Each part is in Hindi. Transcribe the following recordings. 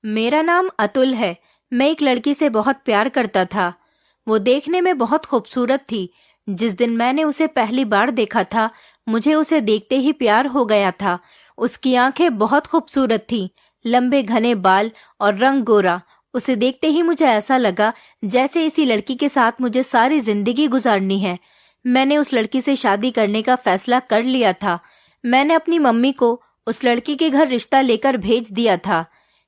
मेरा नाम अतुल है। मैं एक लड़की से बहुत प्यार करता था। वो देखने में बहुत खूबसूरत थी। जिस दिन मैंने उसे पहली बार देखा था, मुझे उसे देखते ही प्यार हो गया था। उसकी आंखें बहुत खूबसूरत थीं, लंबे घने बाल और रंग गोरा। उसे देखते ही मुझे ऐसा लगा जैसे इसी लड़की के साथ मुझे सारी जिंदगी गुजारनी है। मैंने उस लड़की से शादी करने का फैसला कर लिया था। मैंने अपनी मम्मी को उस लड़की के घर रिश्ता लेकर भेज दिया था।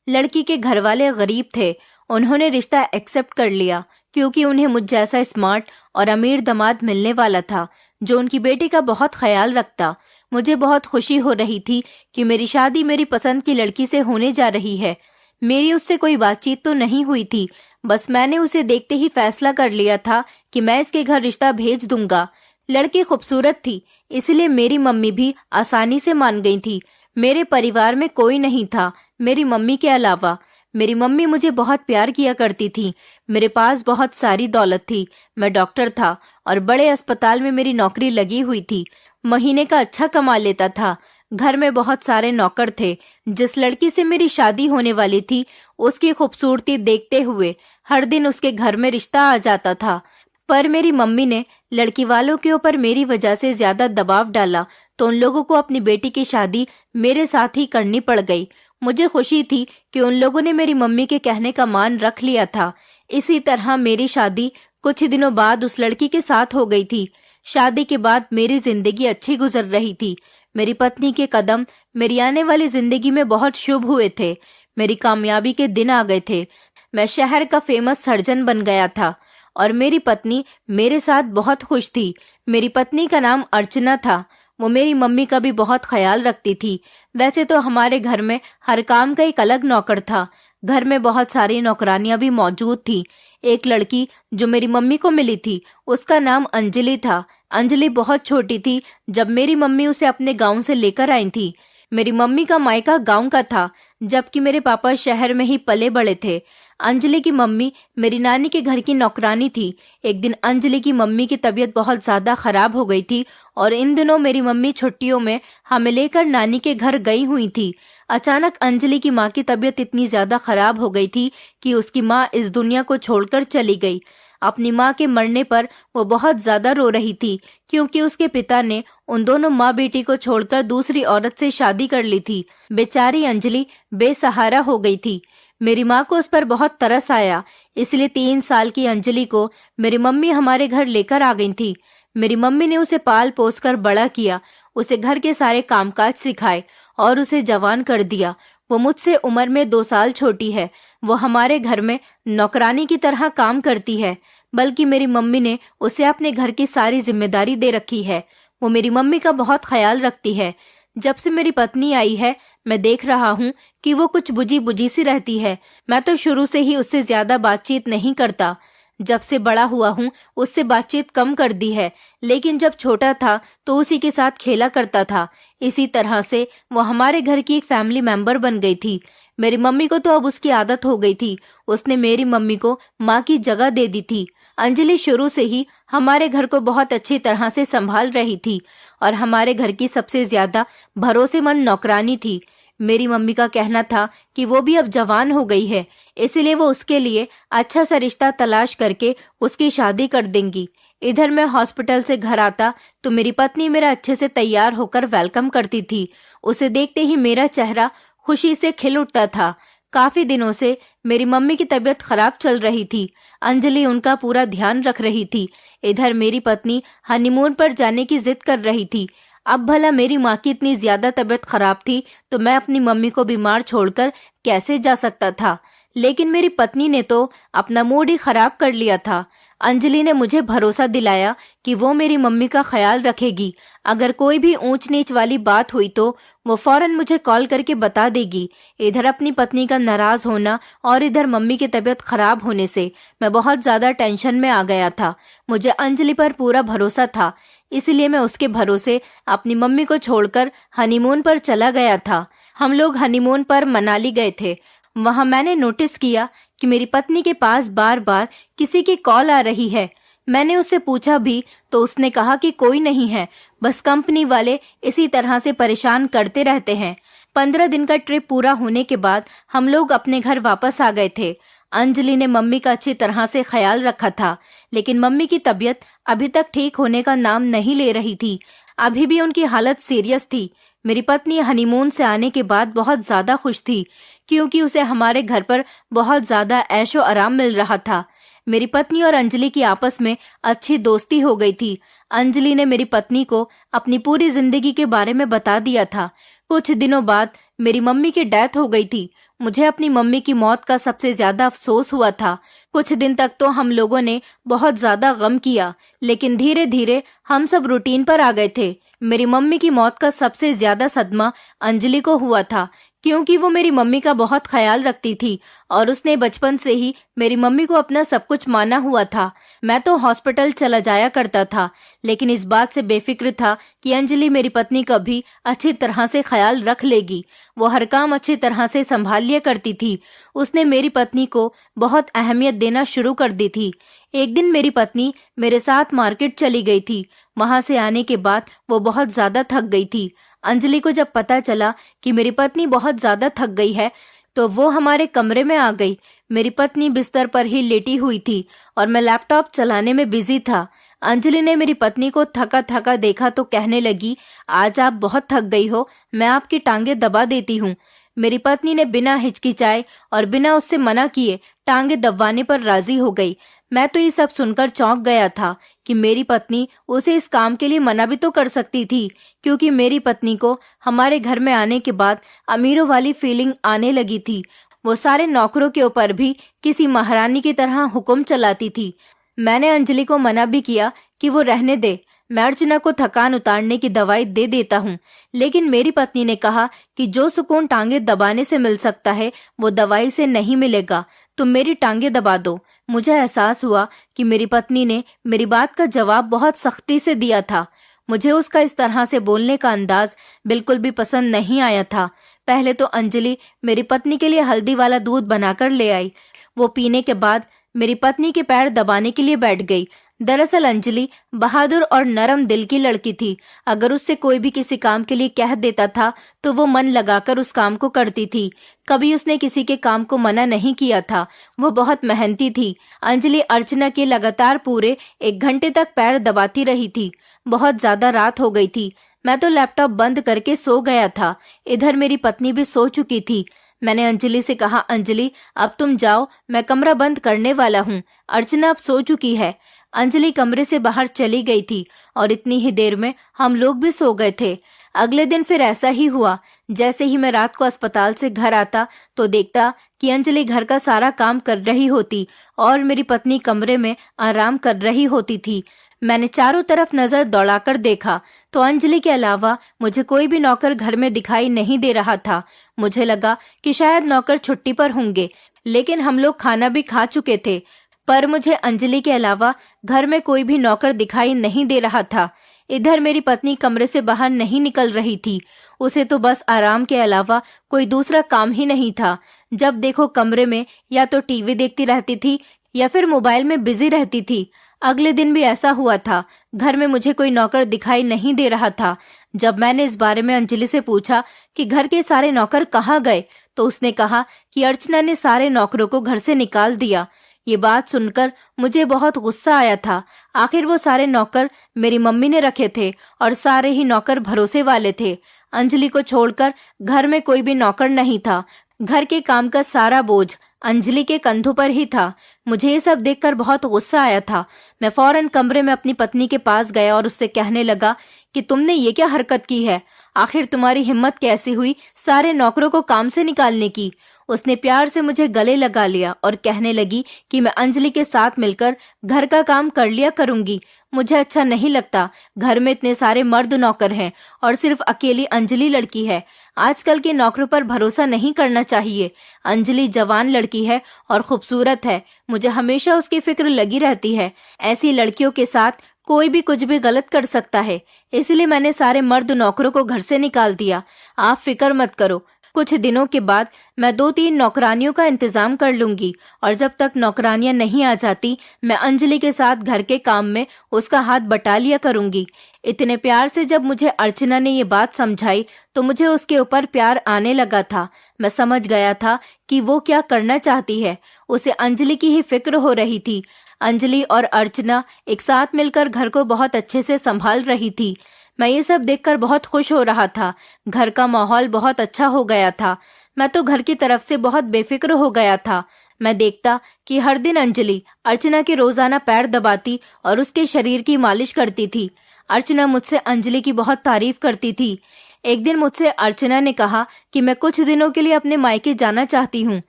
लड़की के घर वाले गरीब थे। उन्होंने रिश्ता एक्सेप्ट कर लिया क्योंकि उन्हें मुझ जैसा स्मार्ट और अमीर दामाद मिलने वाला था जो उनकी बेटी का बहुत ख्याल रखता। मुझे बहुत खुशी हो रही थी कि मेरी शादी मेरी पसंद की लड़की से होने जा रही है। मेरी उससे कोई बातचीत तो नहीं हुई थी, बस मैंने उसे देखते ही फैसला कर लिया था कि मैं इसके घर रिश्ता भेज दूंगा। लड़की खूबसूरत थी, इसलिए मेरी मम्मी भी आसानी से मान गई थी। मेरे परिवार में कोई नहीं था मेरी मम्मी के अलावा। मेरी मम्मी मुझे बहुत प्यार किया करती थी। मेरे पास बहुत सारी दौलत थी। मैं डॉक्टर था और बड़े अस्पताल में मेरी नौकरी लगी हुई थी। महीने का अच्छा कमा लेता था। घर में बहुत सारे नौकर थे। जिस लड़की से मेरी शादी होने वाली थी, उसकी खूबसूरती देखते हुए हर दिन उसके घर में रिश्ता आ जाता था। पर मेरी मम्मी ने लड़की वालों के ऊपर मेरी वजह से ज्यादा दबाव डाला, तो उन लोगों को अपनी बेटी की शादी मेरे साथ ही करनी पड़ गई। मुझे खुशी थी कि उन लोगों ने मेरी मम्मी के कहने का मान रख लिया था। इसी तरह मेरी शादी कुछ ही दिनों बाद उस लड़की के साथ हो गई थी। शादी के बाद मेरी जिंदगी अच्छी गुजर रही थी। मेरी पत्नी के कदम मेरी आने वाली जिंदगी में बहुत शुभ हुए थे। मेरी कामयाबी के दिन आ गए थे। मैं शहर का फेमस सर्जन बन गया था और मेरी पत्नी मेरे साथ बहुत खुश थी। मेरी पत्नी का नाम अर्चना था। वो मेरी मम्मी का भी बहुत ख्याल रखती थी। वैसे तो हमारे घर में हर काम का एक अलग नौकर था। घर में बहुत सारी नौकरानियां भी मौजूद थी। एक लड़की जो मेरी मम्मी को मिली थी, उसका नाम अंजलि था। अंजलि बहुत छोटी थी जब मेरी मम्मी उसे अपने गांव से लेकर आई थी। मेरी मम्मी का मायका गांव का था, जबकि मेरे पापा शहर में ही पले बड़े थे। अंजलि की मम्मी मेरी नानी के घर की नौकरानी थी। एक दिन अंजलि की मम्मी की तबीयत बहुत ज्यादा खराब हो गई थी और इन दिनों मेरी मम्मी छुट्टियों में हमें लेकर नानी के घर गई हुई थी। अचानक अंजलि की माँ की तबीयत इतनी ज्यादा खराब हो गई थी कि उसकी माँ इस दुनिया को छोड़कर चली गई। अपनी माँ के मरने पर वो बहुत ज्यादा रो रही थी क्योंकि उसके पिता ने उन दोनों माँ बेटी को छोड़कर दूसरी औरत से शादी कर ली थी। बेचारी अंजलि बेसहारा हो गई थी। मेरी माँ को उस पर बहुत तरस आया, इसलिए 3 साल की अंजलि को मेरी मम्मी हमारे घर लेकर आ गई थी। मेरी मम्मी ने उसे पाल पोस कर बड़ा किया, उसे घर के सारे कामकाज सिखाए और उसे जवान कर दिया। वो मुझसे उम्र में 2 साल छोटी है। वो हमारे घर में नौकरानी की तरह काम करती है, बल्कि मेरी मम्मी ने उसे अपने घर की सारी जिम्मेदारी दे रखी है। वो मेरी मम्मी का बहुत ख्याल रखती है। जब से मेरी पत्नी आई है, मैं देख रहा हूँ कि वो कुछ बुझी बुझी सी रहती है। मैं तो शुरू से ही उससे ज्यादा बातचीत नहीं करता। जब से बड़ा हुआ हूँ उससे बातचीत कम कर दी है, लेकिन जब छोटा था तो उसी के साथ खेला करता था। इसी तरह से वो हमारे घर की एक फैमिली मेंबर बन गई थी। मेरी मम्मी को तो अब उसकी आदत हो गई थी। उसने मेरी मम्मी को माँ की जगह दे दी थी। अंजलि शुरू से ही हमारे घर को बहुत अच्छी तरह से संभाल रही थी और हमारे घर की सबसे ज्यादा भरोसेमंद नौकरानी थी। मेरी मम्मी का कहना था कि वो भी अब जवान हो गई है, इसलिए वो उसके लिए अच्छा सा रिश्ता तलाश करके उसकी शादी कर देंगी। इधर मैं हॉस्पिटल से घर आता तो मेरी पत्नी मेरा अच्छे से तैयार होकर वेलकम करती थी। उसे देखते ही मेरा चेहरा खुशी से खिल उठता था। काफी दिनों से मेरी मम्मी की तबीयत खराब चल रही थी। अंजलि उनका पूरा ध्यान रख रही थी। इधर मेरी पत्नी हनीमून पर जाने की जिद कर रही थी। अब भला मेरी माँ की इतनी ज्यादा तबीयत खराब थी तो मैं अपनी मम्मी को बीमार छोड़कर कैसे जा सकता था। लेकिन मेरी पत्नी ने तो अपना मूड ही खराब कर लिया था। अंजलि ने मुझे भरोसा दिलाया कि वो मेरी मम्मी का ख्याल रखेगी। अगर कोई भी ऊंच नीच वाली बात हुई तो वो फौरन मुझे कॉल करके बता देगी। इधर अपनी पत्नी का नाराज होना और इधर मम्मी की तबीयत खराब होने से मैं बहुत ज्यादा टेंशन में आ गया था। मुझे अंजलि पर पूरा भरोसा था, इसलिए मैं उसके भरोसे अपनी मम्मी को छोड़कर हनीमून पर चला गया था। हम लोग हनीमून पर मनाली गए थे। वहां मैंने नोटिस किया कि मेरी पत्नी के पास बार बार किसी की कॉल आ रही है। मैंने उससे पूछा भी तो उसने कहा कि कोई नहीं है, बस कंपनी वाले इसी तरह से परेशान करते रहते हैं। 15 दिन का ट्रिप पूरा होने के बाद हम लोग अपने घर वापस आ गए थे। अंजलि ने मम्मी का अच्छी तरह से ख्याल रखा था, लेकिन मम्मी की तबीयत अभी तक ठीक होने का नाम नहीं ले रही थी। अभी भी उनकी हालत सीरियस थी। मेरी पत्नी हनीमून से आने के बाद बहुत ज्यादा खुश थी, क्योंकि उसे हमारे घर पर बहुत ज्यादा ऐशो आराम मिल रहा था। मेरी पत्नी और अंजलि की आपस में अच्छी दोस्ती हो गई थी। अंजलि ने मेरी पत्नी को अपनी पूरी जिंदगी के बारे में बता दिया था। कुछ दिनों बाद मेरी मम्मी की डेथ हो गई थी। मुझे अपनी मम्मी की मौत का सबसे ज्यादा अफसोस हुआ था। कुछ दिन तक तो हम लोगों ने बहुत ज्यादा गम किया, लेकिन धीरे धीरे हम सब रूटीन पर आ गए थे। मेरी मम्मी की मौत का सबसे ज्यादा सदमा अंजलि को हुआ था, क्योंकि वो मेरी मम्मी का बहुत ख्याल रखती थी और उसने बचपन से ही मेरी मम्मी को अपना सब कुछ माना हुआ था। मैं तो हॉस्पिटल चला जाया करता था, लेकिन इस बात से बेफिक्र था कि अंजलि मेरी पत्नी का भी अच्छी तरह से ख्याल रख लेगी। वो हर काम अच्छी तरह से संभाल लिया करती थी। उसने मेरी पत्नी को बहुत अहमियत देना शुरू कर दी थी। एक दिन मेरी पत्नी मेरे साथ मार्केट चली गई थी। वहां से आने के बाद वो बहुत ज्यादा थक गई थी। अंजलि को जब पता चला कि मेरी पत्नी बहुत ज्यादा थक गई है, तो वो हमारे कमरे में आ गई। मेरी पत्नी बिस्तर पर ही लेटी हुई थी और मैं लैपटॉप चलाने में बिजी था। अंजलि ने मेरी पत्नी को थका थका देखा तो कहने लगी, आज आप बहुत थक गई हो, मैं आपकी टांगे दबा देती हूँ। मेरी पत्नी ने बिना हिचकिचाए और बिना उससे मना किए टांगे दबाने पर राजी हो गई। मैं तो ये सब सुनकर चौंक गया था कि मेरी पत्नी उसे इस काम के लिए मना भी तो कर सकती थी, क्योंकि मेरी पत्नी को हमारे घर में आने के बाद अमीरों वाली फीलिंग आने लगी थी। वो सारे नौकरों के ऊपर भी किसी महारानी की तरह हुक्म चलाती थी। मैंने अंजलि को मना भी किया कि वो रहने दे, मैं अर्चना को थकान उतारने की दवाई दे देता हूँ, लेकिन मेरी पत्नी ने कहा कि जो सुकून टांगे दबाने से मिल सकता है वो दवाई से नहीं मिलेगा, तुम मेरी टांगे दबा दो। मुझे एहसास हुआ कि मेरी पत्नी ने मेरी बात का जवाब बहुत सख्ती से दिया था। मुझे उसका इस तरह से बोलने का अंदाज बिल्कुल भी पसंद नहीं आया था। पहले तो अंजलि मेरी पत्नी के लिए हल्दी वाला दूध बनाकर ले आई। वो पीने के बाद मेरी पत्नी के पैर दबाने के लिए बैठ गई। दरअसल अंजलि बहादुर और नरम दिल की लड़की थी। अगर उससे कोई भी किसी काम के लिए कह देता था तो वो मन लगाकर उस काम को करती थी। कभी उसने किसी के काम को मना नहीं किया था। वो बहुत मेहनती थी। अंजलि अर्चना के लगातार पूरे 1 घंटे तक पैर दबाती रही थी। बहुत ज्यादा रात हो गई थी। मैं तो लैपटॉप बंद करके सो गया था। इधर मेरी पत्नी भी सो चुकी थी। मैंने अंजलि से कहा, अंजलि अब तुम जाओ, मैं कमरा बंद करने वाला हूँ, अर्चना अब सो चुकी है। अंजलि कमरे से बाहर चली गई थी और इतनी ही देर में हम लोग भी सो गए थे। अगले दिन फिर ऐसा ही हुआ। जैसे ही मैं रात को अस्पताल से घर आता तो देखता कि अंजलि घर का सारा काम कर रही होती और मेरी पत्नी कमरे में आराम कर रही होती थी। मैंने चारों तरफ नजर दौड़ाकर देखा तो अंजलि के अलावा मुझे कोई भी नौकर घर में दिखाई नहीं दे रहा था। मुझे लगा कि शायद नौकर छुट्टी पर होंगे, लेकिन हम लोग खाना भी खा चुके थे। पर मुझे अंजलि के अलावा घर में कोई भी नौकर दिखाई नहीं दे रहा था। इधर मेरी पत्नी कमरे से बाहर नहीं निकल रही थी। उसे तो बस आराम के अलावा कोई दूसरा काम ही नहीं था। जब देखो कमरे में या तो टीवी देखती रहती थी या फिर मोबाइल में बिजी रहती थी। अगले दिन भी ऐसा हुआ था। घर में मुझे कोई नौकर दिखाई नहीं दे रहा था। जब मैंने इस बारे में अंजलि से पूछा कि घर के सारे नौकर कहाँ गए, तो उसने कहा कि अर्चना ने सारे नौकरों को घर से निकाल दिया। ये बात सुनकर मुझे बहुत गुस्सा आया था। आखिर वो सारे नौकर मेरी मम्मी ने रखे थे और सारे ही नौकर भरोसे वाले थे। अंजलि को छोड़कर घर में कोई भी नौकर नहीं था। घर के काम का सारा बोझ अंजलि के कंधों पर ही था। मुझे ये सब देखकर बहुत गुस्सा आया था। मैं फौरन कमरे में अपनी पत्नी के पास गया और उससे कहने लगा कि तुमने ये क्या हरकत की है? आखिर तुम्हारी हिम्मत कैसी हुई सारे नौकरों को काम से निकालने की? उसने प्यार से मुझे गले लगा लिया और कहने लगी कि मैं अंजलि के साथ मिलकर घर का काम कर लिया करूंगी। मुझे अच्छा नहीं लगता। घर में इतने सारे मर्द नौकर हैं और सिर्फ अकेली अंजलि लड़की है। आजकल के नौकरों पर भरोसा नहीं करना चाहिए। अंजलि जवान लड़की है और खूबसूरत है। मुझे हमेशा उसकी फिक्र लगी रहती है। ऐसी लड़कियों के साथ कोई भी कुछ भी गलत कर सकता है। इसलिए मैंने सारे मर्द नौकरों को घर से निकाल दिया। आप फिक्र मत करो, कुछ दिनों के बाद मैं 2-3 नौकरानियों का इंतजाम कर लूंगी और जब तक नौकरानियां नहीं आ जाती मैं अंजलि के साथ घर के काम में उसका हाथ बटा लिया करूंगी। इतने प्यार से जब मुझे अर्चना ने ये बात समझाई तो मुझे उसके ऊपर प्यार आने लगा था। मैं समझ गया था कि वो क्या करना चाहती है। उसे अंजलि की ही फिक्र हो रही थी। अंजलि और अर्चना एक साथ मिलकर घर को बहुत अच्छे से संभाल रही थी। मैं ये सब देखकर बहुत खुश हो रहा था। घर का माहौल बहुत अच्छा हो गया था। मैं तो घर की तरफ से बहुत बेफिक्र हो गया था। मैं देखता कि हर दिन अंजलि अर्चना के रोजाना पैर दबाती और उसके शरीर की मालिश करती थी। अर्चना मुझसे अंजलि की बहुत तारीफ करती थी। एक दिन मुझसे अर्चना ने कहा कि मैं कुछ दिनों के लिए अपने मायके जाना चाहती हूँ।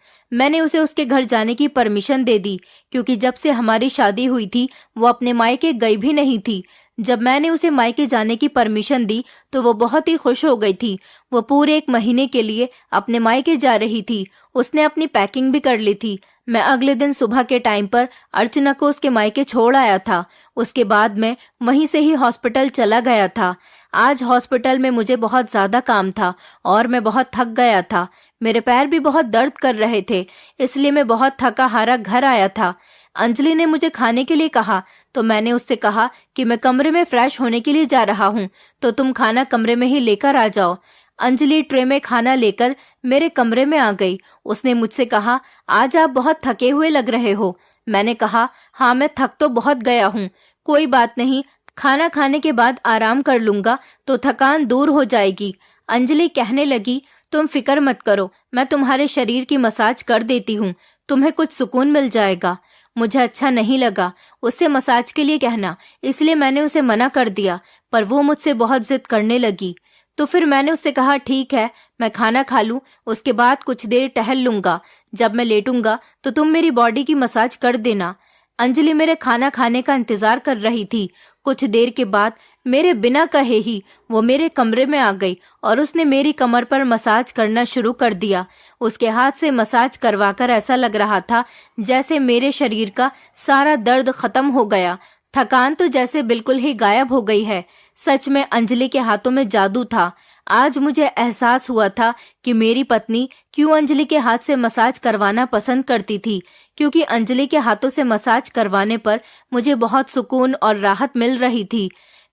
मैंने उसे उसके घर जाने की परमिशन दे दी, क्योंकि जब से हमारी शादी हुई थी वो अपने मायके गई भी नहीं थी। जब मैंने उसे मायके जाने की परमिशन दी तो वो बहुत ही खुश हो गई थी। वो पूरे 1 महीने के लिए अपने मायके जा रही थी। उसने अपनी पैकिंग भी कर ली थी। मैं अगले दिन सुबह के टाइम पर अर्चना को उसके मायके छोड़ आया था। उसके बाद मैं वहीं से ही हॉस्पिटल चला गया था। आज हॉस्पिटल में मुझे बहुत ज्यादा काम था और मैं बहुत थक गया था। मेरे पैर भी बहुत दर्द कर रहे थे, इसलिए मैं बहुत थका हारा घर आया था। अंजलि ने मुझे खाने के लिए कहा तो मैंने उससे कहा कि मैं कमरे में फ्रेश होने के लिए जा रहा हूँ, तो तुम खाना कमरे में ही लेकर आ जाओ। अंजलि ट्रे में खाना लेकर मेरे कमरे में आ गई। उसने मुझसे कहा, आज आप बहुत थके हुए लग रहे हो। मैंने कहा, हाँ मैं थक तो बहुत गया हूँ। कोई बात नहीं, खाना खाने के बाद आराम कर लूंगा तो थकान दूर हो जाएगी। अंजलि कहने लगी, तुम फिक्र मत करो, मैं तुम्हारे शरीर की मसाज कर देती हूँ, तुम्हें कुछ सुकून मिल जाएगा। मुझे अच्छा नहीं लगा उससे मसाज के लिए कहना, इसलिए मैंने उसे मना कर दिया, पर वो मुझसे बहुत जिद करने लगी। तो फिर मैंने उससे कहा, ठीक है, मैं खाना खा लूं, उसके बाद कुछ देर टहल लूंगा। जब मैं लेटूंगा तो तुम मेरी बॉडी की मसाज कर देना। अंजलि मेरे खाना खाने का इंतजार कर रही थी। कुछ देर के बाद मेरे बिना कहे ही वो मेरे कमरे में आ गई और उसने मेरी कमर पर मसाज करना शुरू कर दिया। उसके हाथ से मसाज करवाकर ऐसा लग रहा था जैसे मेरे शरीर का सारा दर्द खत्म हो गया। थकान तो जैसे बिल्कुल ही गायब हो गई है। सच में अंजलि के हाथों में जादू था। आज मुझे एहसास हुआ था कि मेरी पत्नी क्यों अंजलि के हाथ से मसाज करवाना पसंद करती थी, क्योंकि अंजलि के हाथों से मसाज करवाने पर मुझे बहुत सुकून और राहत मिल रही थी।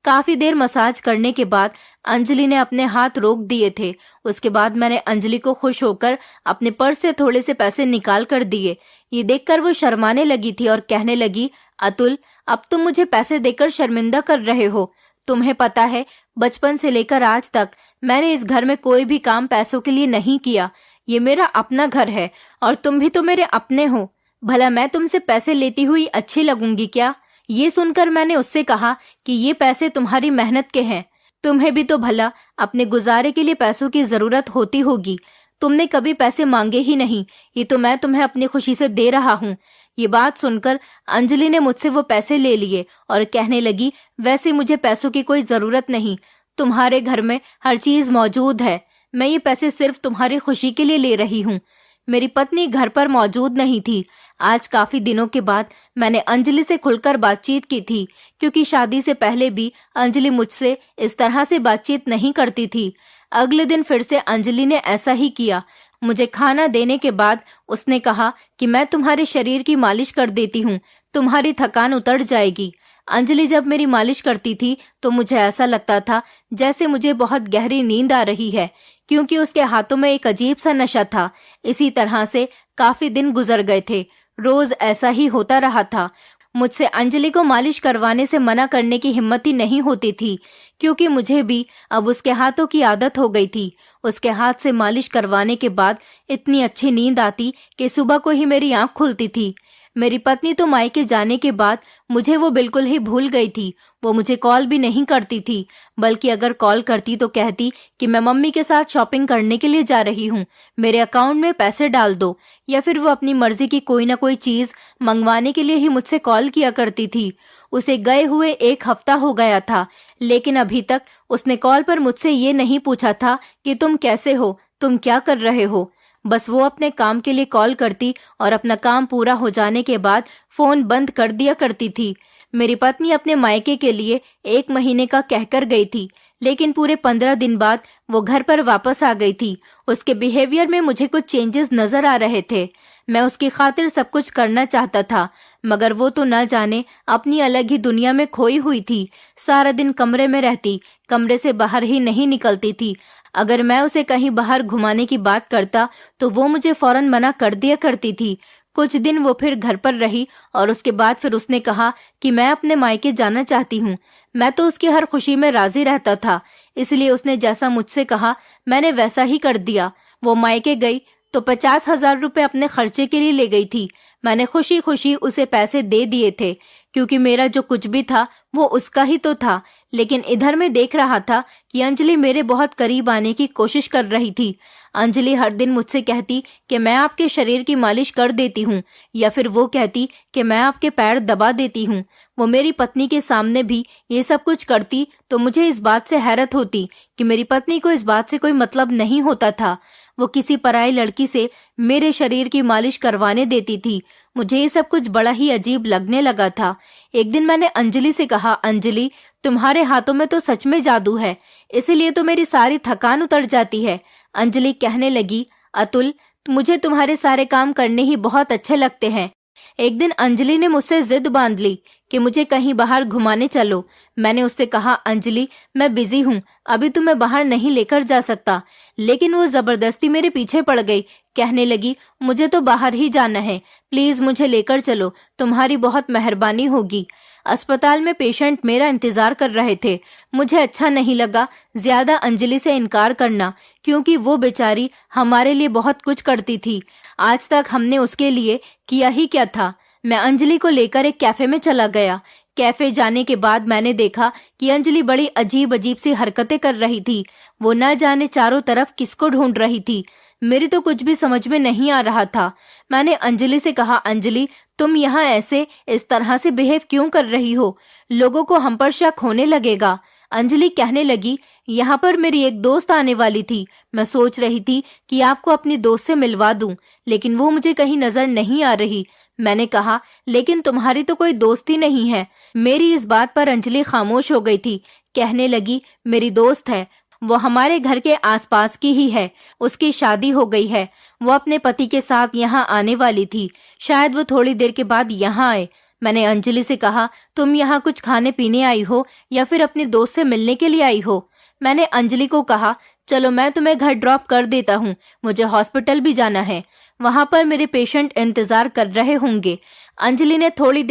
काफी देर मसाज करने के बाद अंजलि ने अपने हाथ रोक दिए थे। उसके बाद मैंने अंजलि को खुश होकर अपने पर्स से थोड़े से पैसे निकाल कर दिए। ये देखकर वो शर्माने लगी थी और कहने लगी, अतुल, अब तुम मुझे पैसे देकर शर्मिंदा कर रहे हो। तुम्हें पता है, बचपन से लेकर आज तक मैंने इस घर में कोई भी काम पैसों के लिए नहीं किया। ये मेरा अपना घर है और तुम भी तो मेरे अपने हो। भला मैं तुमसे पैसे लेती हुई अच्छी लगूंगी क्या? ये सुनकर मैंने उससे कहा कि ये पैसे तुम्हारी मेहनत के हैं। तुम्हें भी तो भला अपने गुजारे के लिए पैसों की जरूरत होती होगी। तुमने कभी पैसे मांगे ही नहीं, ये तो मैं तुम्हें अपनी खुशी से दे रहा हूँ। ये बात सुनकर अंजलि ने मुझसे वो पैसे ले लिए और कहने लगी, वैसे मुझे पैसों की कोई जरूरत नहीं, तुम्हारे घर में हर चीज मौजूद है। मैं ये पैसे सिर्फ तुम्हारी खुशी के लिए ले रही हूँ। मेरी पत्नी घर पर मौजूद नहीं थी। आज काफी दिनों के बाद मैंने अंजलि से खुलकर बातचीत की थी, क्योंकि शादी से पहले भी अंजलि मुझसे इस तरह से बातचीत नहीं करती थी। अगले दिन फिर से अंजलि ने ऐसा ही किया। मुझे खाना देने के बाद उसने कहा कि मैं तुम्हारे शरीर की मालिश कर देती हूँ, तुम्हारी थकान उतर जाएगी। अंजलि जब मेरी मालिश करती थी तो मुझे ऐसा लगता था जैसे मुझे बहुत गहरी नींद आ रही है, क्योंकि उसके हाथों में एक अजीब सा नशा था। इसी तरह से काफी दिन गुजर गए थे। रोज ऐसा ही होता रहा था। मुझसे अंजलि को मालिश करवाने से मना करने की हिम्मत ही नहीं होती थी, क्योंकि मुझे भी अब उसके हाथों की आदत हो गई थी। उसके हाथ से मालिश करवाने के बाद इतनी अच्छी नींद आती कि सुबह को ही मेरी आंख खुलती थी। मेरी पत्नी तो मायके जाने के बाद मुझे वो बिल्कुल ही भूल गई थी। वो मुझे कॉल भी नहीं करती थी, बल्कि अगर कॉल करती तो कहती कि मैं मम्मी के साथ शॉपिंग करने के लिए जा रही हूँ, मेरे अकाउंट में पैसे डाल दो। या फिर वो अपनी मर्जी की कोई ना कोई चीज मंगवाने के लिए ही मुझसे कॉल किया करती थी। उसे गए हुए 1 हफ्ता हो गया था, लेकिन अभी तक उसने कॉल पर मुझसे ये नहीं पूछा था कि तुम कैसे हो, तुम क्या कर रहे हो। बस वो अपने काम के लिए कॉल करती और अपना काम पूरा हो जाने के बाद फोन बंद कर दिया करती थी। मेरी पत्नी अपने मायके के लिए 1 महीने का कहकर गई थी, लेकिन पूरे 15 दिन बाद वो घर पर वापस आ गई थी। उसके बिहेवियर में मुझे कुछ चेंजेस नजर आ रहे थे। मैं उसकी खातिर सब कुछ करना चाहता था, मगर वो तो न जाने अपनी अलग ही दुनिया में खोई हुई थी। सारा दिन कमरे में रहती, कमरे से बाहर ही नहीं निकलती थी। अगर मैं उसे कहीं बाहर घुमाने की बात करता तो वो मुझे फौरन मना कर दिया करती थी। कुछ दिन वो फिर घर पर रही और उसके बाद फिर उसने कहा कि मैं अपने मायके जाना चाहती हूँ। मैं तो उसकी हर खुशी में राजी रहता था, इसलिए उसने जैसा मुझसे कहा मैंने वैसा ही कर दिया। वो मायके गई तो 50,000 रुपए अपने खर्चे के लिए ले गई थी। मैंने खुशी खुशी उसे पैसे दे दिए थे, क्योंकि मेरा जो कुछ भी था वो उसका ही तो था। लेकिन इधर मैं देख रहा था कि अंजलि मेरे बहुत करीब आने की कोशिश कर रही थी। अंजलि हर दिन मुझसे कहती कि मैं आपके शरीर की मालिश कर देती हूँ, या फिर वो कहती कि मैं आपके पैर दबा देती हूँ। वो मेरी पत्नी के सामने भी ये सब कुछ करती तो मुझे इस बात से हैरत होती कि मेरी पत्नी को इस बात से कोई मतलब नहीं होता था। वो किसी पराई लड़की से मेरे शरीर की मालिश करवाने देती थी। मुझे ये सब कुछ बड़ा ही अजीब लगने लगा था। एक दिन मैंने अंजलि से कहा, अंजलि तुम्हारे हाथों में तो सच में जादू है, इसीलिए तो मेरी सारी थकान उतर जाती है। अंजलि कहने लगी, अतुल मुझे तुम्हारे सारे काम करने ही बहुत अच्छे लगते हैं। एक दिन अंजलि ने मुझसे जिद बांध ली कि मुझे कहीं बाहर घुमाने चलो। मैंने उससे कहा, अंजलि मैं बिजी हूँ, अभी तुम्हें बाहर नहीं लेकर जा सकता। लेकिन वो जबरदस्ती मेरे पीछे पड़ गई। कहने लगी, मुझे तो बाहर ही जाना है, प्लीज मुझे लेकर चलो, तुम्हारी बहुत मेहरबानी होगी। अस्पताल में पेशेंट मेरा इंतजार कर रहे थे। मुझे अच्छा नहीं लगा ज्यादा अंजलि से इनकार करना, क्योंकि वो बेचारी हमारे लिए बहुत कुछ करती थी। आज तक हमने उसके लिए किया ही क्या था। मैं अंजलि को लेकर एक कैफे में चला गया। कैफे जाने के बाद मैंने देखा कि अंजलि बड़ी अजीब अजीब सी हरकतें कर रही थी। वो न जाने चारों तरफ किसको ढूंढ रही थी। मेरी तो कुछ भी समझ में नहीं आ रहा था। मैंने अंजलि से कहा, अंजलि तुम यहाँ ऐसे इस तरह से बिहेव क्यों कर रही हो? लोगों को हम पर शक होने लगेगा। अंजलि कहने लगी, यहाँ पर मेरी एक दोस्त आने वाली थी। मैं सोच रही थी कि आपको अपनी दोस्त से मिलवा दूं, लेकिन वो मुझे कहीं नजर नहीं आ रही। मैंने कहा, लेकिन तुम्हारी तो कोई दोस्त ही नहीं है। मेरी इस बात पर अंजलि खामोश हो गई थी। कहने लगी, मेरी दोस्त है, वो हमारे घर के आसपास की ही है। उसकी शादी हो गई है। वो अपने पति के साथ यहाँ आने वाली थी। शायद वो थोड़ी देर के बाद यहाँ आए। मैंने अंजलि से कहा, तुम यहाँ कुछ खाने पीने आई हो या फिर अपनी दोस्त से मिलने के लिए आई हो? मैंने अंजलि को कहा, चलो मैं तुम्हें घर ड्रॉप कर देता हूँ, मुझे हॉस्पिटल भी जाना है, वहां पर मेरे पेशेंट इंतजार कर रहे होंगे। अंजलि ने थोड़ी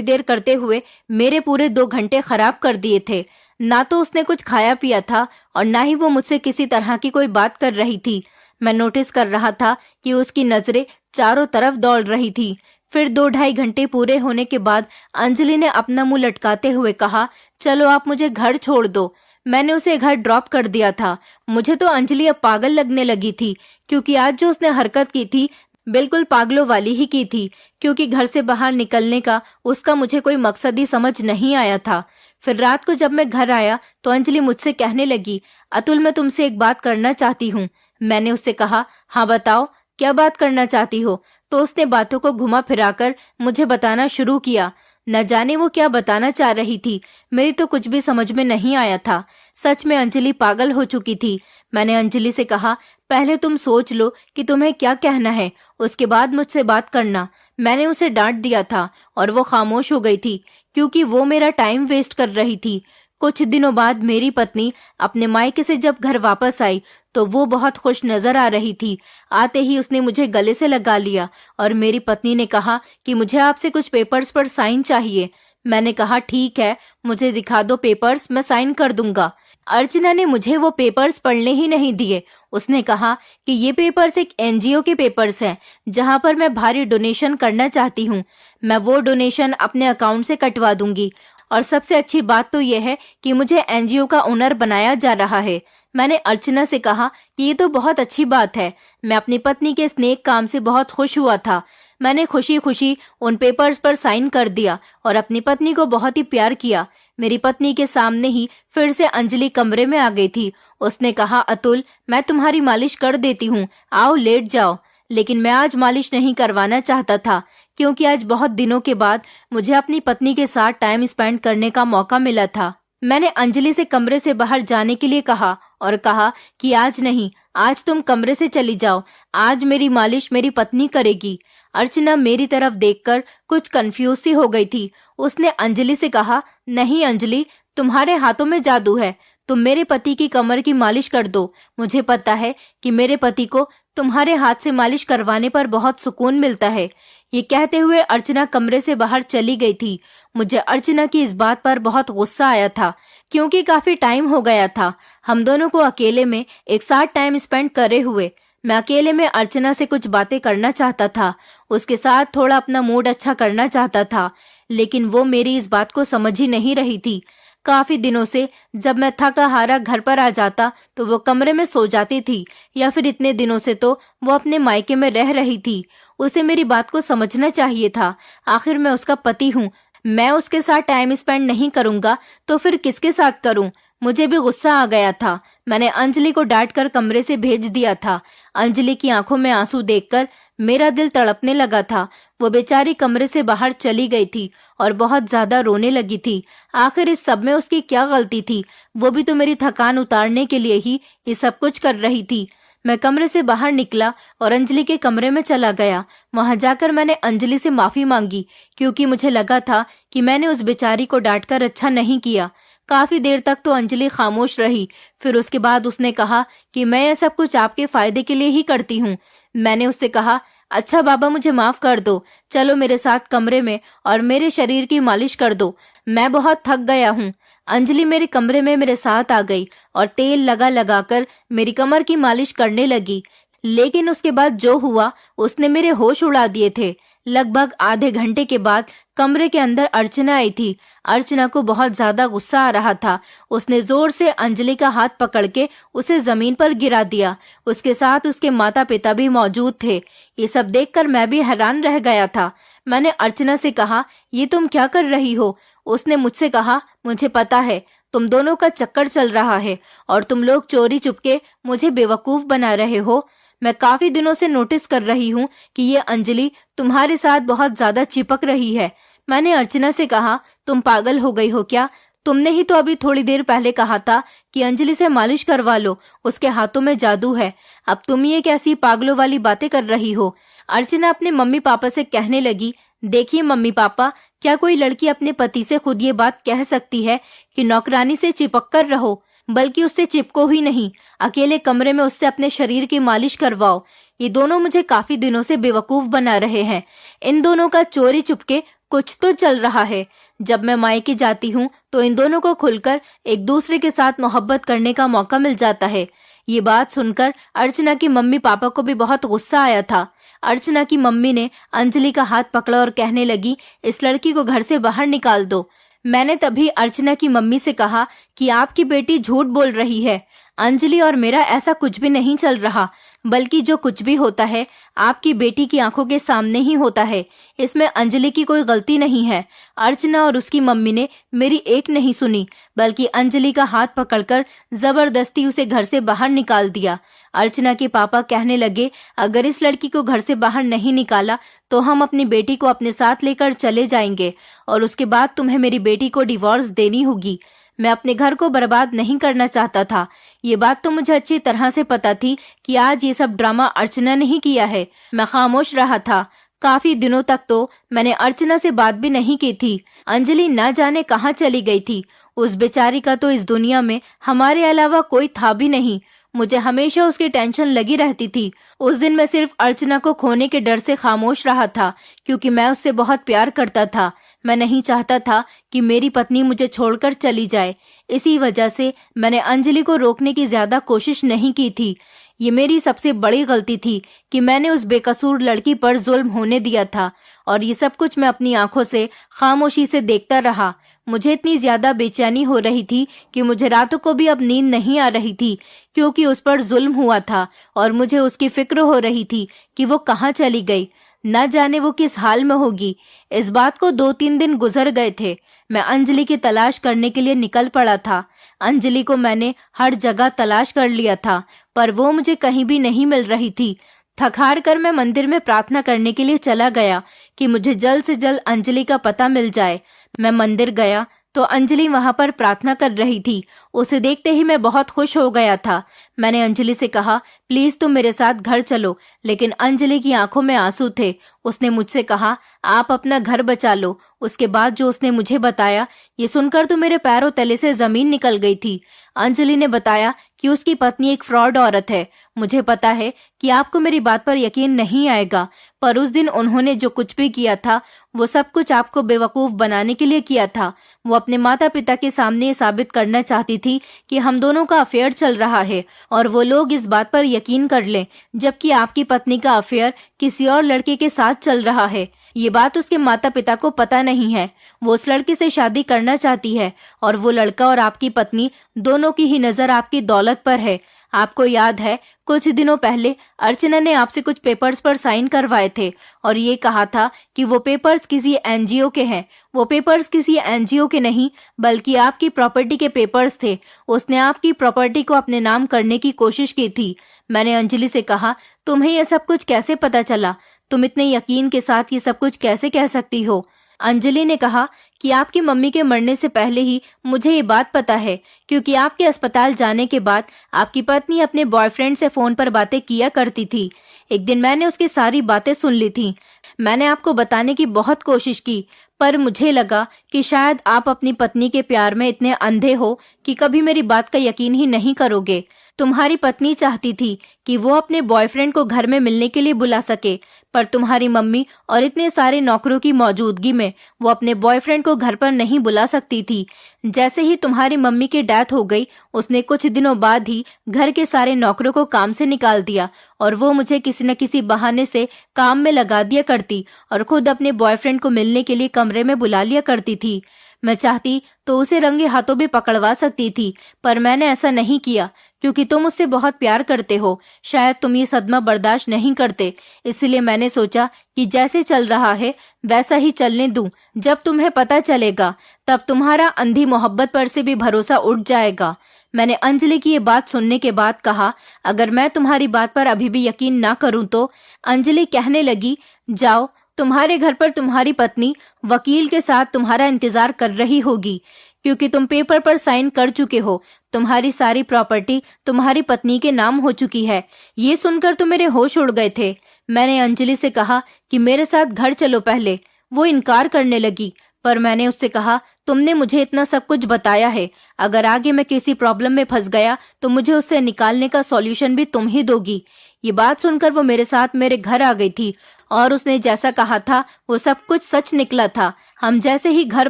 देर करते हुए मेरे पूरे 2 घंटे खराब कर दिए थे। ना तो उसने कुछ खाया पिया था और ना ही वो मुझसे किसी तरह की कोई बात कर रही थी। मैं नोटिस कर रहा था कि उसकी नजरें चारों तरफ दौड़ रही थी। फिर 2-2.5 घंटे पूरे होने के बाद अंजलि ने अपना मुंह लटकाते हुए कहा, चलो आप मुझे घर छोड़ दो। मैंने उसे घर ड्रॉप कर दिया था। मुझे तो अंजलि अब पागल लगने लगी थी, क्योंकि आज जो उसने हरकत की थी बिल्कुल पागलों वाली ही की थी, क्योंकि घर से बाहर निकलने का उसका मुझे कोई मकसद ही समझ नहीं आया था। फिर रात को जब मैं घर आया तो अंजलि मुझसे कहने लगी, अतुल मैं तुमसे एक बात करना चाहती हूँ। मैंने उससे कहा, हाँ बताओ, क्या बात करना चाहती हो? तो उसने बातों को घुमा फिराकर मुझे बताना शुरू किया। न जाने वो क्या बताना चाह रही थी, मेरी तो कुछ भी समझ में नहीं आया था। सच में अंजलि पागल हो चुकी थी। मैंने अंजलि से कहा, पहले तुम सोच लो कि तुम्हें क्या कहना है, उसके बाद मुझसे बात करना। मैंने उसे डांट दिया था और वो खामोश हो गई थी, क्योंकि वो मेरा टाइम वेस्ट कर रही थी। कुछ दिनों बाद मेरी पत्नी अपने मायके से जब घर वापस आई तो वो बहुत खुश नजर आ रही थी। आते ही उसने मुझे गले से लगा लिया और मेरी पत्नी ने कहा कि मुझे आपसे कुछ पेपर्स पर साइन चाहिए। मैंने कहा, ठीक है, मुझे दिखा दो पेपर्स, मैं साइन कर दूंगा। अर्चना ने मुझे वो पेपर्स पढ़ने ही नहीं दिए। उसने कहा कि ये पेपर्स एक एनजीओ के पेपर्स हैं, जहां पर मैं भारी डोनेशन करना चाहती हूँ। मैं वो डोनेशन अपने अकाउंट से कटवा दूंगी, और सबसे अच्छी बात तो यह है कि मुझे एनजीओ का ओनर बनाया जा रहा है। मैंने अर्चना से कहा कि ये तो बहुत अच्छी बात है। मैं अपनी पत्नी के इस नेक काम से बहुत खुश हुआ था। मैंने खुशी खुशी उन पेपर्स पर साइन कर दिया और अपनी पत्नी को बहुत ही प्यार किया। मेरी पत्नी के सामने ही फिर से अंजलि कमरे में आ गई थी। उसने कहा, अतुल मैं तुम्हारी मालिश कर देती हूँ, आओ लेट जाओ। लेकिन मैं आज मालिश नहीं करवाना चाहता था, क्योंकि आज बहुत दिनों के बाद मुझे अपनी पत्नी के साथ टाइम स्पेंड करने का मौका मिला था। मैंने अंजलि से कमरे से बाहर जाने के लिए कहा और कहा कि आज नहीं, आज तुम कमरे से चली जाओ, आज मेरी मालिश मेरी पत्नी करेगी। अर्चना मेरी तरफ देखकर कुछ कंफ्यूज सी हो गई थी। उसने अंजलि से कहा, नहीं अंजलि, तुम्हारे हाथों में जादू है, तुम मेरे पति की कमर की मालिश कर दो। मुझे पता है कि मेरे पति को तुम्हारे हाथ से मालिश करवाने पर बहुत सुकून मिलता है। ये कहते हुए अर्चना कमरे से बाहर चली गई थी। मुझे अर्चना की इस बात पर बहुत गुस्सा आया था, क्योंकि काफी टाइम हो गया था हम दोनों को अकेले में एक साथ टाइम स्पेंड करे हुए। मैं अकेले में अर्चना से कुछ बातें करना चाहता था, उसके साथ थोड़ा अपना मूड अच्छा करना चाहता था, लेकिन वो मेरी इस बात को समझ ही नहीं रही थी। काफी दिनों से जब मैं थका हारा घर पर आ जाता तो वो कमरे में सो जाती थी, या फिर इतने दिनों से तो वो अपने मायके में रह रही थी। उसे मेरी बात को समझना चाहिए था। आखिर मैं उसका पति हूँ, मैं उसके साथ टाइम स्पेंड नहीं करूंगा तो फिर किसके साथ करूं। मुझे भी गुस्सा आ गया था। मैंने अंजलि को डांट कर कमरे से भेज दिया था। अंजलि की आंखों में आंसू देखकर मेरा दिल तड़पने लगा था। वो बेचारी कमरे से बाहर चली गई थी और बहुत ज्यादा रोने लगी थी। आखिर इस सब में उसकी क्या गलती थी? वो भी तो मेरी थकान उतारने के लिए ही ये सब कुछ कर रही थी। मैं कमरे से बाहर निकला और अंजलि के कमरे में चला गया। वहां जाकर मैंने अंजलि से माफी मांगी, क्योंकि मुझे लगा था कि मैंने उस बेचारी को डांटकर अच्छा नहीं किया। काफी देर तक तो अंजलि खामोश रही। फिर उसके बाद उसने कहा कि मैं ये सब कुछ आपके फायदे के लिए ही करती हूँ। मैंने उससे कहा, अच्छा बाबा, मुझे माफ कर दो, चलो मेरे साथ कमरे में और मेरे शरीर की मालिश कर दो, मैं बहुत थक गया हूँ। अंजलि मेरे कमरे में मेरे साथ आ गई और तेल लगा लगाकर मेरी कमर की मालिश करने लगी। लेकिन उसके बाद जो हुआ उसने मेरे होश उड़ा दिए थे। लगभग आधे घंटे के बाद कमरे के अंदर अर्चना आई थी। अर्चना को बहुत ज्यादा गुस्सा आ रहा था। उसने जोर से अंजलि का हाथ पकड़ के उसे जमीन पर गिरा दिया। उसके साथ उसके माता पिता भी मौजूद थे। ये सब देखकर मैं भी हैरान रह गया था। मैंने अर्चना से कहा, ये तुम क्या कर रही हो? उसने मुझसे कहा, मुझे पता है तुम दोनों का चक्कर चल रहा है और तुम लोग चोरी चुपके मुझे बेवकूफ बना रहे हो। मैं काफी दिनों से नोटिस कर रही हूँ कि ये अंजलि तुम्हारे साथ बहुत ज्यादा चिपक रही है। मैंने अर्चना से कहा, तुम पागल हो गई हो क्या? तुमने ही तो अभी थोड़ी देर पहले कहा था कि अंजलि से मालिश करवा लो, उसके हाथों में जादू है। अब तुम ये कैसी पागलों वाली बातें कर रही हो? अर्चना अपने मम्मी पापा से कहने लगी, देखिए मम्मी पापा, क्या कोई लड़की अपने पति से खुद ये बात कह सकती है कि नौकरानी से चिपक कर रहो? बल्कि उससे चिपको ही नहीं, अकेले कमरे में उससे अपने शरीर की मालिश करवाओ। ये दोनों मुझे काफी दिनों से बेवकूफ बना रहे हैं। इन दोनों का चोरी चुपके कुछ तो चल रहा है। जब मैं मायके जाती हूँ तो इन दोनों को खुलकर एक दूसरे के साथ मोहब्बत करने का मौका मिल जाता है। ये बात सुनकर अर्चना की मम्मी पापा को भी बहुत गुस्सा आया था। अर्चना की मम्मी ने अंजलि का हाथ पकड़ा और कहने लगी, इस लड़की को घर से बाहर निकाल दो। मैंने तभी अर्चना की मम्मी से कहा कि आपकी बेटी झूठ बोल रही है। अंजलि और मेरा ऐसा कुछ भी नहीं चल रहा, बल्कि जो कुछ भी होता है आपकी बेटी की आंखों के सामने ही होता है। इसमें अंजलि की कोई गलती नहीं है। अर्चना और उसकी मम्मी ने मेरी एक नहीं सुनी, बल्कि अंजलि का हाथ पकड़कर जबरदस्ती उसे घर से बाहर निकाल दिया। अर्चना के पापा कहने लगे, अगर इस लड़की को घर से बाहर नहीं निकाला तो हम अपनी बेटी को अपने साथ लेकर चले जाएंगे और उसके बाद तुम्हें मेरी बेटी को डिवोर्स देनी होगी। मैं अपने घर को बर्बाद नहीं करना चाहता था। ये बात तो मुझे अच्छी तरह से पता थी कि आज ये सब ड्रामा अर्चना ने ही किया है। मैं खामोश रहा था। काफी दिनों तक तो मैंने अर्चना से बात भी नहीं की थी। अंजलि ना जाने कहाँ चली गई थी। उस बेचारी का तो इस दुनिया में हमारे अलावा कोई था भी नहीं। मुझे हमेशा उसकी टेंशन लगी रहती थी। उस दिन मैं सिर्फ अर्चना को खोने के डर से खामोश रहा था, क्योंकि मैं उससे बहुत प्यार करता था। मैं नहीं चाहता था कि मेरी पत्नी मुझे छोड़कर चली जाए। इसी वजह से मैंने अंजलि को रोकने की ज्यादा कोशिश नहीं की थी। ये मेरी सबसे बड़ी गलती थी कि मैंने उस बेकसूर लड़की पर जुल्म होने दिया था, और ये सब कुछ मैं अपनी आंखों से खामोशी से देखता रहा। मुझे इतनी ज्यादा बेचैनी हो रही थी कि मुझे रातों को भी अब नींद नहीं आ रही थी, क्योंकि उस पर जुल्म हुआ था और मुझे उसकी फिक्र हो रही थी कि वो कहाँ चली गई, न जाने वो किस हाल में होगी। इस बात को 2-3 दिन गुजर गए थे। मैं अंजलि की तलाश करने के लिए निकल पड़ा था। अंजलि को मैंने हर जगह तलाश कर लिया था, पर वो मुझे कहीं भी नहीं मिल रही थी। थक हार कर मैं मंदिर में प्रार्थना करने के लिए चला गया कि मुझे जल्द से जल्द अंजलि का पता मिल जाए। मैं मंदिर गया तो अंजलि वहां पर प्रार्थना कर रही थी। उसे देखते ही मैं बहुत खुश हो गया था। मैंने अंजलि से कहा, प्लीज तुम मेरे साथ घर चलो, लेकिन अंजलि की आंखों में आंसू थे। उसने मुझसे कहा, आप अपना घर बचा लो। उसके बाद जो उसने मुझे बताया, ये सुनकर तो मेरे पैरों तले से जमीन निकल गई थी। अंजलि ने बताया कि उसकी पत्नी एक फ्रॉड औरत है। मुझे पता है कि आपको मेरी बात पर यकीन नहीं आएगा, पर उस दिन उन्होंने जो कुछ भी किया था वो सब कुछ आपको बेवकूफ बनाने के लिए किया था। वो अपने माता पिता के सामने ये साबित करना चाहती थी कि हम दोनों का अफेयर चल रहा है और वो लोग इस बात पर यकीन कर लें, जबकि आपकी पत्नी का अफेयर किसी और लड़के के साथ चल रहा है। ये बात उसके माता पिता को पता नहीं है। वो उस लड़के से शादी करना चाहती है और वो लड़का और आपकी पत्नी दोनों की ही नजर आपकी दौलत पर है। आपको याद है, कुछ दिनों पहले अर्चना ने आपसे कुछ पेपर्स पर साइन करवाए थे और ये कहा था कि वो पेपर्स किसी एनजीओ के हैं। वो पेपर्स किसी एनजीओ के नहीं, बल्कि आपकी प्रॉपर्टी के पेपर्स थे। उसने आपकी प्रॉपर्टी को अपने नाम करने की कोशिश की थी। मैंने अंजलि से कहा, तुम्हें यह सब कुछ कैसे पता चला? तुम इतने यकीन के साथ ये सब कुछ कैसे कह सकती हो? अंजलि ने कहा कि आपकी मम्मी के मरने से पहले ही मुझे ये बात पता है, क्योंकि आपके अस्पताल जाने के बाद आपकी पत्नी अपने बॉयफ्रेंड से फोन पर बातें किया करती थी। एक दिन मैंने उसकी सारी बातें सुन ली थी। मैंने आपको बताने की बहुत कोशिश की, पर मुझे लगा कि शायद आप अपनी पत्नी के प्यार में इतने अंधे हो कि कभी मेरी बात का यकीन ही नहीं करोगे। तुम्हारी पत्नी चाहती थी कि वो अपने बॉयफ्रेंड को घर में मिलने के लिए बुला सके, पर तुम्हारी मम्मी और इतने सारे नौकरों की मौजूदगी में वो अपने बॉयफ्रेंड को घर पर नहीं बुला सकती थी। जैसे ही तुम्हारी मम्मी की डेथ हो गई, उसने कुछ दिनों बाद ही घर के सारे नौकरों को काम से निकाल दिया और वो मुझे किसी न किसी बहाने से काम में लगा दिया करती और खुद अपने बॉयफ्रेंड को मिलने के लिए कमरे में बुला लिया करती थी। मैं चाहती तो उसे रंगे हाथों भी पकड़वा सकती थी, पर मैंने ऐसा नहीं किया, क्योंकि तुम उससे बहुत प्यार करते हो। शायद तुम ये सदमा बर्दाश्त नहीं करते, इसलिए मैंने सोचा कि जैसे चल रहा है वैसा ही चलने दूं। जब तुम्हें पता चलेगा तब तुम्हारा अंधी मोहब्बत पर से भी भरोसा उठ जाएगा। मैंने अंजलि की ये बात सुनने के बाद कहा, अगर मैं तुम्हारी बात पर अभी भी यकीन ना करूं तो? अंजलि कहने लगी, जाओ, तुम्हारे घर पर तुम्हारी पत्नी वकील के साथ तुम्हारा इंतजार कर रही होगी, क्योंकि तुम पेपर पर साइन कर चुके हो। तुम्हारी सारी प्रॉपर्टी तुम्हारी पत्नी के नाम हो चुकी है। ये सुनकर तो मेरे होश उड़ गए थे। मैंने अंजलि से कहा कि मेरे साथ घर चलो पहले। वो इनकार करने लगी, पर मैंने उससे कहा, तुमने मुझे इतना सब कुछ बताया है, अगर आगे मैं किसी प्रॉब्लम में फंस गया तो मुझे उससे निकालने का सॉल्यूशन भी तुम ही दोगी। ये बात सुनकर वो मेरे साथ मेरे घर आ गई थी और उसने जैसा कहा था वो सब कुछ सच निकला था। हम जैसे ही घर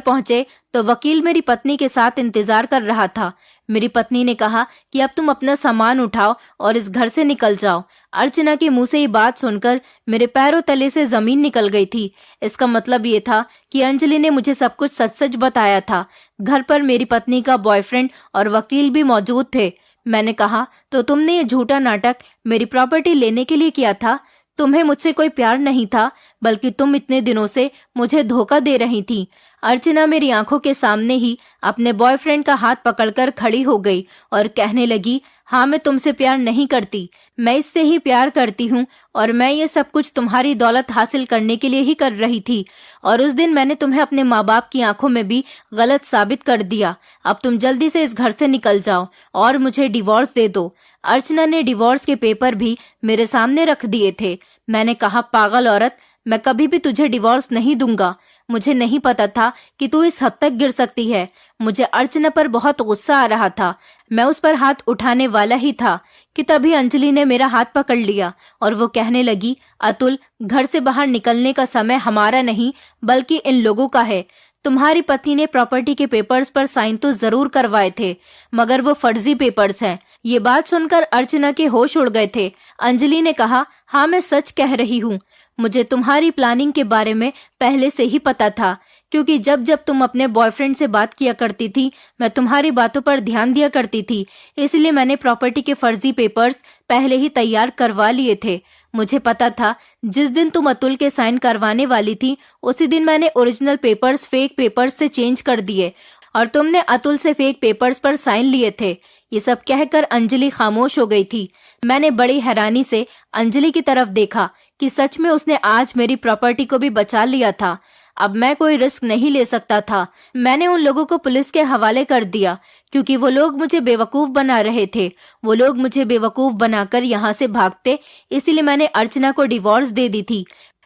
पहुंचे तो वकील मेरी पत्नी के साथ इंतजार कर रहा था। मेरी पत्नी ने कहा कि अब तुम अपना सामान उठाओ और इस घर से निकल जाओ। अर्चना के मुंह से ये बात सुनकर मेरे पैरों तले से जमीन निकल गई थी। इसका मतलब ये था कि अंजलि ने मुझे सब कुछ सच सच बताया था। घर पर मेरी पत्नी का बॉयफ्रेंड और वकील भी मौजूद थे। मैंने कहा, तो तुमने ये झूठा नाटक मेरी प्रॉपर्टी लेने के लिए किया था? तुम्हें मुझसे कोई प्यार नहीं था, बल्कि तुम इतने दिनों से मुझे धोखा दे रही थी। अर्चना मेरी आंखों के सामने ही अपने बॉयफ्रेंड का हाथ पकड़कर खड़ी हो गई और कहने लगी, हाँ, मैं तुमसे प्यार नहीं करती, मैं इससे ही प्यार करती हूँ और मैं ये सब कुछ तुम्हारी दौलत हासिल करने के लिए ही कर रही थी। और उस दिन मैंने तुम्हें अपने माँ बाप की आंखों में भी गलत साबित कर दिया। अब तुम जल्दी से इस घर से निकल जाओ और मुझे डिवोर्स दे दो। अर्चना ने डिवोर्स के पेपर भी मेरे सामने रख दिए थे। मैंने कहा, पागल औरत, मैं कभी भी तुझे डिवोर्स नहीं दूंगा। मुझे नहीं पता था कि तू इस हद तक गिर सकती है। मुझे अर्चना पर बहुत गुस्सा आ रहा था। मैं उस पर हाथ उठाने वाला ही था कि तभी अंजलि ने मेरा हाथ पकड़ लिया और वो कहने लगी, अतुल, घर से बाहर निकलने का समय हमारा नहीं बल्कि इन लोगों का है। तुम्हारी पत्नी ने प्रॉपर्टी के पेपर्स पर साइन तो जरूर करवाए थे, मगर वो फर्जी पेपर्स हैं। ये बात सुनकर अर्चना के होश उड़ गए थे। अंजलि ने कहा, हाँ, मैं सच कह रही हूँ। मुझे तुम्हारी प्लानिंग के बारे में पहले से ही पता था, क्योंकि जब जब तुम अपने बॉयफ्रेंड से बात किया करती थी मैं तुम्हारी बातों पर ध्यान दिया करती थी, इसलिए मैंने प्रॉपर्टी के फर्जी पेपर्स पहले ही तैयार करवा लिए थे। मुझे पता था जिस दिन तुम अतुल के साइन करवाने वाली थी उसी दिन मैंने ओरिजिनल पेपर्स फेक पेपर्स से चेंज कर दिए और तुमने अतुल से फेक पेपर्स पर साइन लिए थे। ये सब कहकर अंजलि खामोश हो गई थी। मैंने बड़ी हैरानी से अंजलि की तरफ देखा कि सच में उसने आज मेरी प्रॉपर्टी को भी बचा लिया था। अब मैं कोई रिस्क नहीं ले सकता था। मैंने उन लोगों को पुलिस के हवाले कर दिया क्योंकि वो लोग मुझे बेवकूफ बना रहे थे। वो लोग मुझे बेवकूफ बनाकर यहाँ से भागते, इसीलिए मैंने अर्चना को डिवोर्स दे दी थी।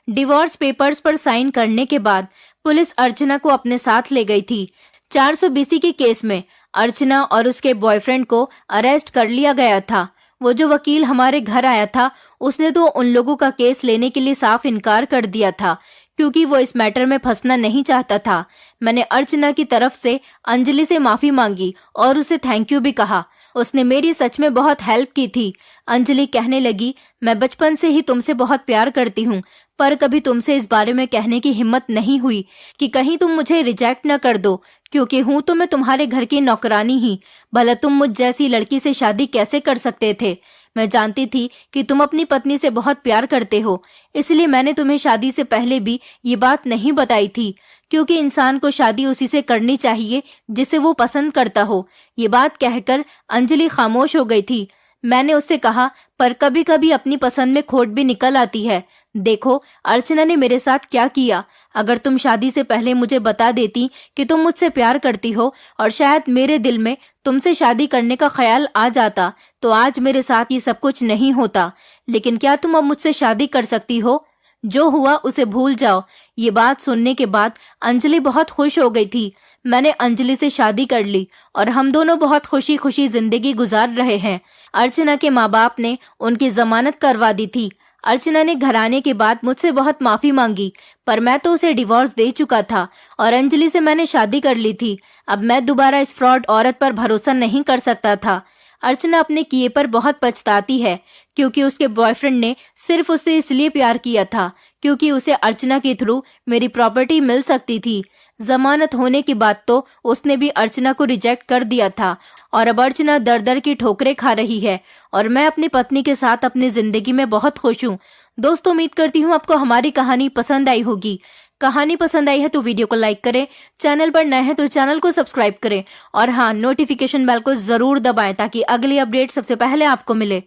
डिवोर्स पेपर्स पर साइन करने के बाद पुलिस अर्चना को अपने साथ ले गई थी। 420 के केस में अर्चना और उसके बॉयफ्रेंड को अरेस्ट कर लिया गया था। वो जो वकील हमारे घर आया था, उसने तो उन लोगों का केस लेने के लिए साफ इनकार कर दिया था क्योंकि वो इस मैटर में फंसना नहीं चाहता था। मैंने अर्चना की तरफ से अंजलि से माफी मांगी और उसे थैंक यू भी कहा। उसने मेरी सच में बहुत हेल्प की थी। अंजलि कहने लगी, मैं बचपन से ही तुमसे बहुत प्यार करती हूँ, पर कभी तुमसे इस बारे में कहने की हिम्मत नहीं हुई कि कहीं तुम मुझे रिजेक्ट न कर दो, क्योंकि हूँ तो मैं तुम्हारे घर की नौकरानी ही। भला तुम मुझ जैसी लड़की से शादी कैसे कर सकते थे? मैं जानती थी कि तुम अपनी पत्नी से बहुत प्यार करते हो, इसलिए मैंने तुम्हें शादी से पहले भी ये बात नहीं बताई थी, क्योंकि इंसान को शादी उसी से करनी चाहिए जिसे वो पसंद करता हो। ये बात कहकर अंजलि खामोश हो गई थी। मैंने उससे कहा, पर कभी कभी अपनी पसंद में खोट भी निकल आती है। देखो अर्चना ने मेरे साथ क्या किया। अगर तुम शादी से पहले मुझे बता देती कि तुम मुझसे प्यार करती हो और शायद मेरे दिल में तुमसे शादी करने का ख्याल आ जाता, तो आज मेरे साथ ये सब कुछ नहीं होता। लेकिन क्या तुम अब मुझसे शादी कर सकती हो? जो हुआ उसे भूल जाओ। ये बात सुनने के बाद अंजलि बहुत खुश हो गई थी। मैंने अंजलि से शादी कर ली और हम दोनों बहुत खुशी खुशी जिंदगी गुजार रहे हैं। अर्चना के माँ बाप ने उनकी जमानत करवा दी थी। अर्चना ने घर आने के बाद मुझसे बहुत माफी मांगी, पर मैं तो उसे डिवोर्स दे चुका था और अंजलि से मैंने शादी कर ली थी। अब मैं दोबारा इस फ्रॉड औरत पर भरोसा नहीं कर सकता था। अर्चना अपने किए पर बहुत पछताती है क्योंकि उसके बॉयफ्रेंड ने सिर्फ उससे इसलिए प्यार किया था क्योंकि उसे अर्चना के थ्रू मेरी प्रॉपर्टी मिल सकती थी। जमानत होने के बाद तो उसने भी अर्चना को रिजेक्ट कर दिया था और अब अर्चना दर दर की ठोकरें खा रही है और मैं अपनी पत्नी के साथ अपनी जिंदगी में बहुत खुश हूँ। दोस्तों, उम्मीद करती हूँ आपको हमारी कहानी पसंद आई होगी। कहानी पसंद आई है तो वीडियो को लाइक करें, चैनल पर नए हैं तो चैनल को सब्सक्राइब करें और हाँ, नोटिफिकेशन बेल को जरूर दबाएं ताकि अगली अपडेट सबसे पहले आपको मिले।